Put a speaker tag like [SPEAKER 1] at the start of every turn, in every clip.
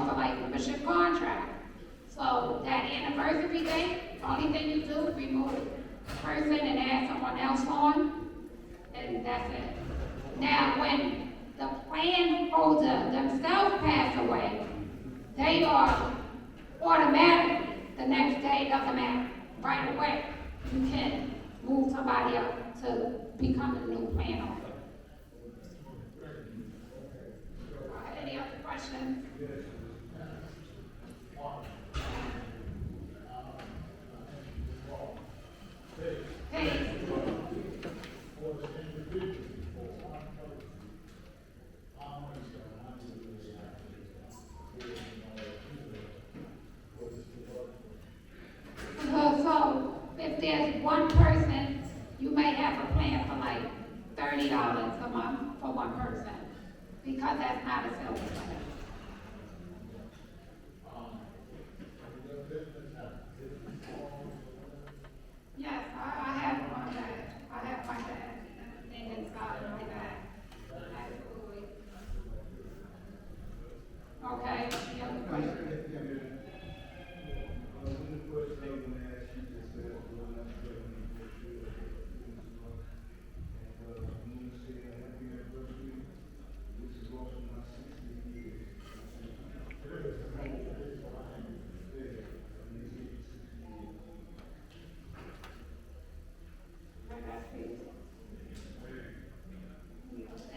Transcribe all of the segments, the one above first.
[SPEAKER 1] Shore for Life membership contract. So that anniversary date, the only thing you do is remove the person and add someone else on, and that's it. Now, when the plan holder themselves pass away, they are automatically, the next day, doesn't matter, right away, you can move somebody up to become the new plan holder. Any other questions? Hey. So if there's one person, you may have a plan for like $30 a month for one person, because that's not a silver plan. Yes, I have one that, I have my dad, and inside my dad. Absolutely. Okay, any other questions?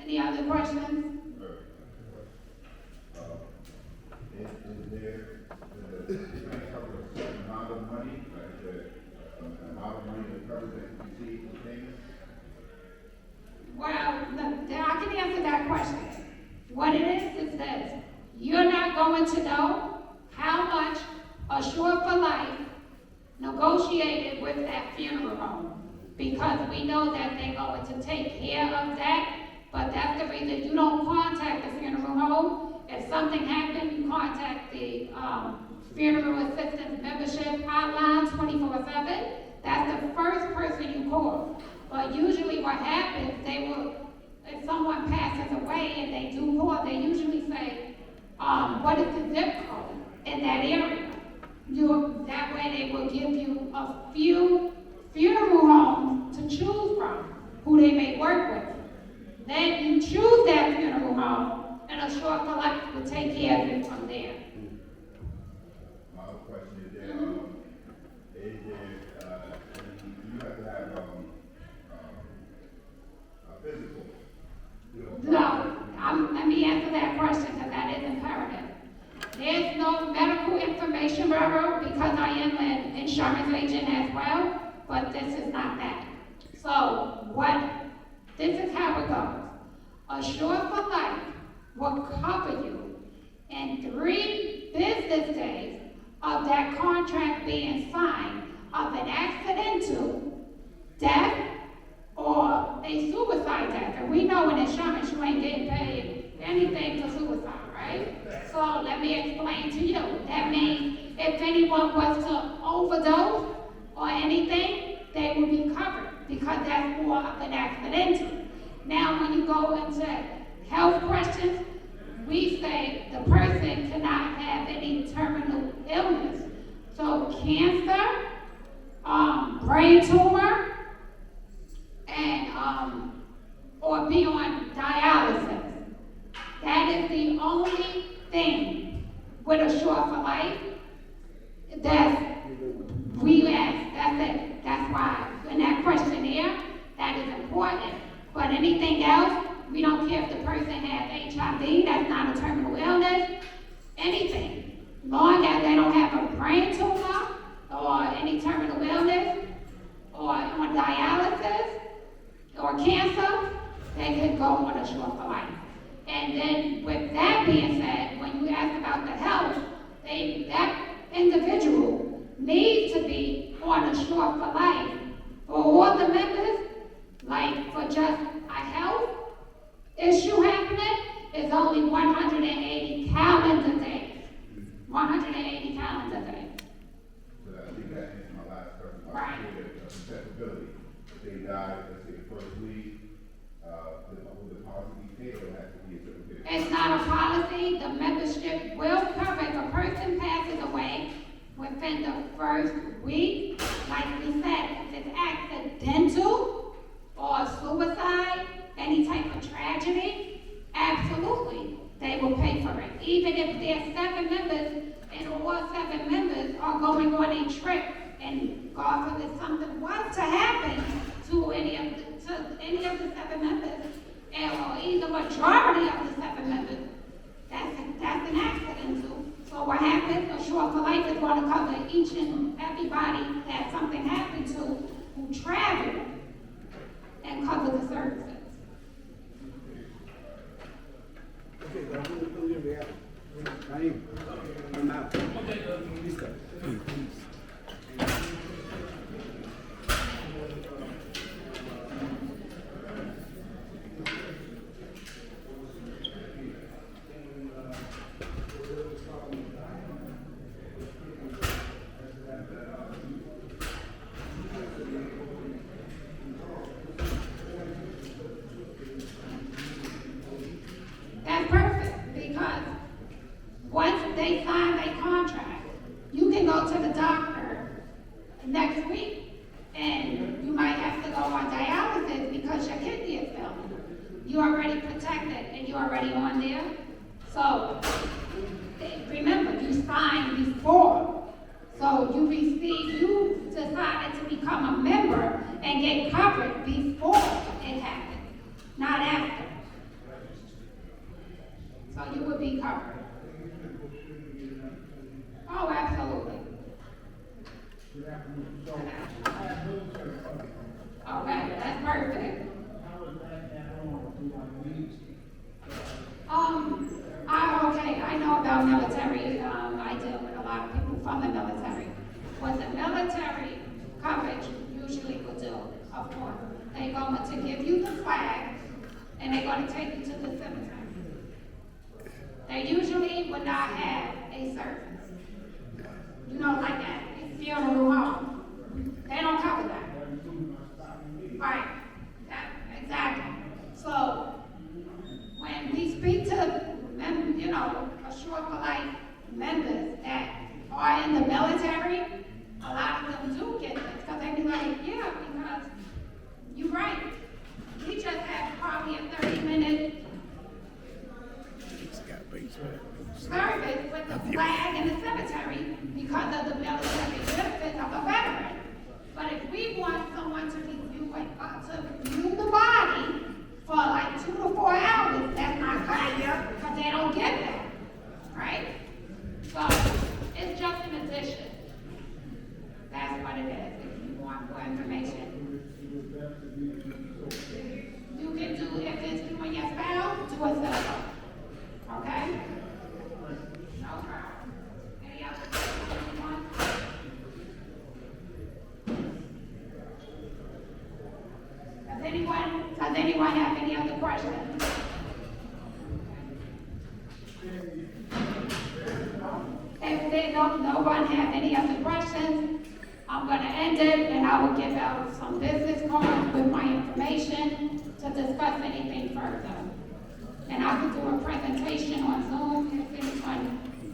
[SPEAKER 1] Any other questions?
[SPEAKER 2] Is there cover a certain amount of money, like the amount of money that covers that you see for things?
[SPEAKER 1] Well, I can answer that question. What it is this: you're not going to know how much Assure for Life negotiated with that funeral home, because we know that they're going to take care of that, but that's the reason you don't contact the funeral home. If something happened, you contact the funeral assistance membership hotline 24/7. That's the first person you call. But usually what happens, if someone passes away and they do call, they usually say, what is the zip code in that area? That way they will give you a few funeral homes to choose from, who they may work with. Then you choose that funeral home, and Assure for Life will take care of it from there.
[SPEAKER 2] My other question is there, you have to have a physical?
[SPEAKER 1] No, let me answer that question, because that is imperative. There's no medical information bureau, because I am an insurance agent as well, but this is not that. So this is how it goes. Assure for Life will cover you in 3 business days of that contract being signed of an accidental death or a suicide death. And we know in insurance you ain't getting paid anything for suicide, right? So let me explain to you. That means if anyone was to overdose or anything, they will be covered, because that's more of an accidental. Now when you go into health questions, we say the person cannot have any terminal illness. So cancer, brain tumor, and or be on dialysis. That is the only thing with Assure for Life that we ask. That's it. That's why in that questionnaire, that is important. But anything else, we don't care if the person has HIV, that's not a terminal illness, anything. Long as they don't have a brain tumor or any terminal illness or on dialysis or cancer, they can go on Assure for Life. And then with that being said, when you ask about the health, that individual needs to be on Assure for Life. For all the members, like for just a health issue happening, it's only 180 calendar days. 180 calendar days.
[SPEAKER 2] So I think that answers my last question about
[SPEAKER 1] Right.
[SPEAKER 2] accessibility. If they die, let's say the first week, will the policy be paid, or has to be a certain period?
[SPEAKER 1] It's not a policy. The membership will cover within the first week, like we said, if it's accidental or suicide, any type of tragedy, absolutely, they will pay for it. Even if there's 7 members and all 7 members are going on a trip, and God forbid something was to happen to any of the 7 members, or either majority of the 7 members, that's an accident too. So what happens, Assure for Life is going to cover each and everybody that something happened to who traveled and cover the services.
[SPEAKER 3] I'm out.
[SPEAKER 1] That's perfect, because once they sign their contract, you can go to the doctor next week, and you might have to go on dialysis because your kidney is failing. You already protected, and you're already on there. So, remember, you signed before. So you decided to become a member and get covered before it happened, not after. So you would be covered. Oh, absolutely. Okay, that's perfect. I know about military. I deal with a lot of people from the military. What the military coverage usually will do, of course, they're going to give you the flag, and they're going to take you to the cemetery. They usually would not have a service. You know, like that funeral home. They don't cover that. Right. Exactly. So when we speak to Assure for Life members that are in the military, a lot of them do get this because they be like, yeah, because you're right. We just had probably a 30-minute service with the flag in the cemetery because of the military benefits of a veteran. But if we want someone to view the body for like 2 to 4 hours, that's not good because they don't get that, right? So it's just an addition. That's what it is. If you want more information, you can do, if it's you and your spouse, do a cell. Okay? No problem. Any other questions, anyone? Does anyone have any other questions? If no one have any other questions, I'm going to end it, and I will give out some business cards with my information to discuss anything further. And I can do a presentation on Zoom if anyone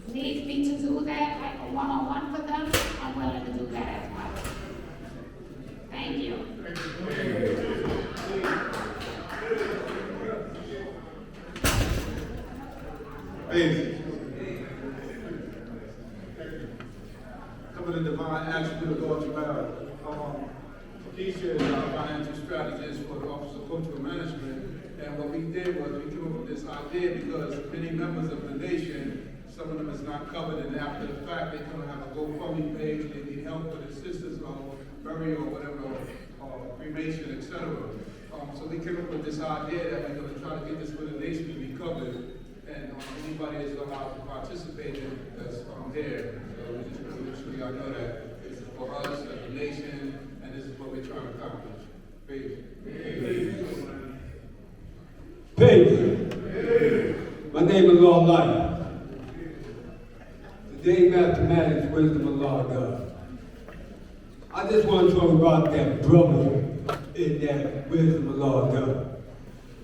[SPEAKER 1] needs me to do that, like a one-on-one for them. I'm willing to do that as well. Thank you.
[SPEAKER 4] Amazing. Cover the divine attribute of Lord Gerard. Keisha is our financial strategist for the Office of Cultural Management. And what we did was we came up with this idea because many members of the nation, some of them is not covered, and after the fact, they come and have a GoFundMe page, they need help with assistance on burial or whatever, cremation, etc. So we came up with this idea that we're going to try to get this for the nation to be covered, and anybody is allowed to participate in that's here. So we just want to make sure y'all know that this is for us as a nation, and this is what we're trying to accomplish. Peace.
[SPEAKER 3] Peace. My name is Lord Light. Today, mathematics, wisdom of Lord God. I just want to talk about that brother in that wisdom of Lord God.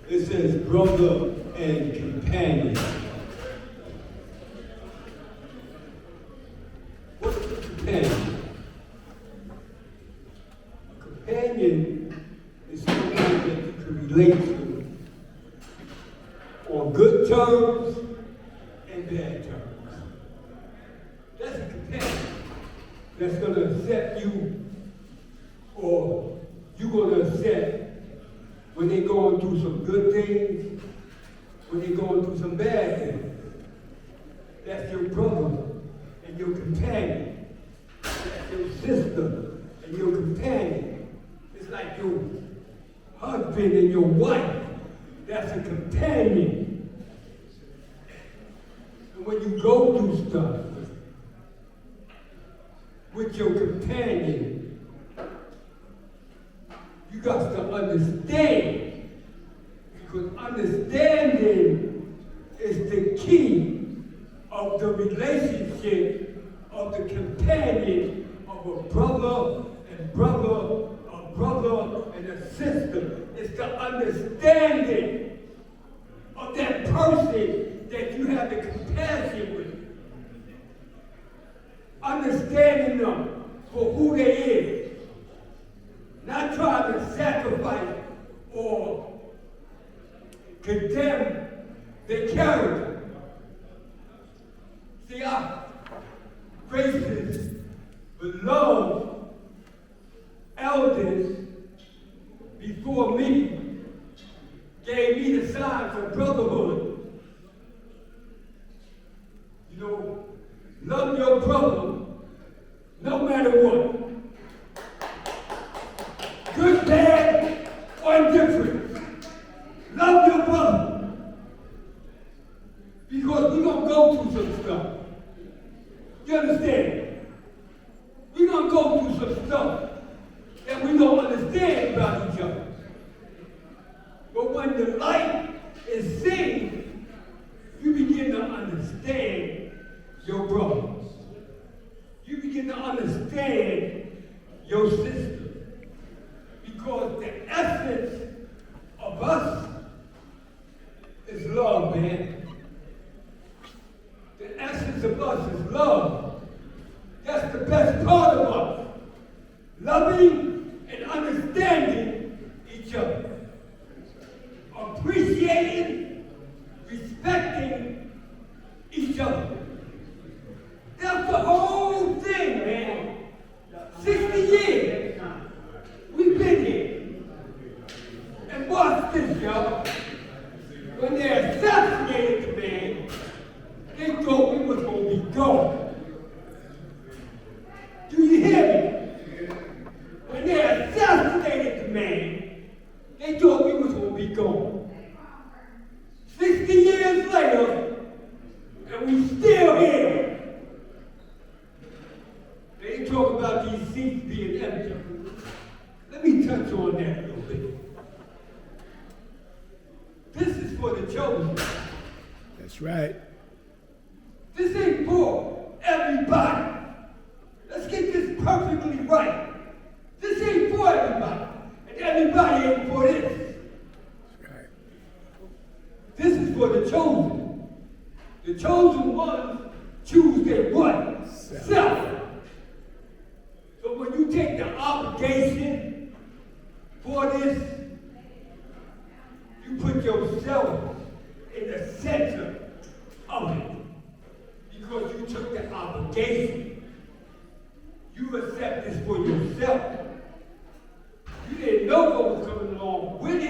[SPEAKER 3] It says brother and companion. What's a companion? terms and bad terms. That's a companion that's going to accept you, or you're going to accept when they're going through some good things, when they're going through some bad things. That's your brother and your companion. That's your sister and your companion. It's like your husband and your wife. That's a companion. And when you go through stuff with your companion, you got to understand, because understanding is the key of the relationship of the companion of a brother and a sister. It's the understanding of that person that you have the compassion with. Understanding them for who they is. Not trying to sacrifice or condemn their character. See, our gracious, beloved elders before me gave me the signs of brotherhood. You know, love your brother no matter what. Good, bad, or indifferent. Love your brother. Because we're going to go through some stuff. You understand? We're going to go through some stuff that we don't understand about each other. But when the light is seen, you begin to understand your brother. You begin to understand your sister. Because the essence of us is love, man. The essence of us is love. That's the best part of us. Loving and understanding each other. Appreciating, respecting each other. That's the whole thing, man. 60 years. We've been here. And watch this, y'all. When they assassinated the man, they thought we was going to be gone. Do you hear me? When they assassinated the man, they thought we was going to be gone. 60 years later, and we still here. They talk about these seats being empty. Let me touch on that a little bit. This is for the chosen.
[SPEAKER 5] That's right.
[SPEAKER 3] This ain't for everybody. Let's get this perfectly right. This ain't for everybody. And everybody ain't for this.
[SPEAKER 5] That's right.
[SPEAKER 3] This is for the chosen. The chosen ones choose their what? Self. So when you take the obligation for this, you put yourself in the center of it. Because you took the obligation. You accept this for yourself. You didn't know what was coming along with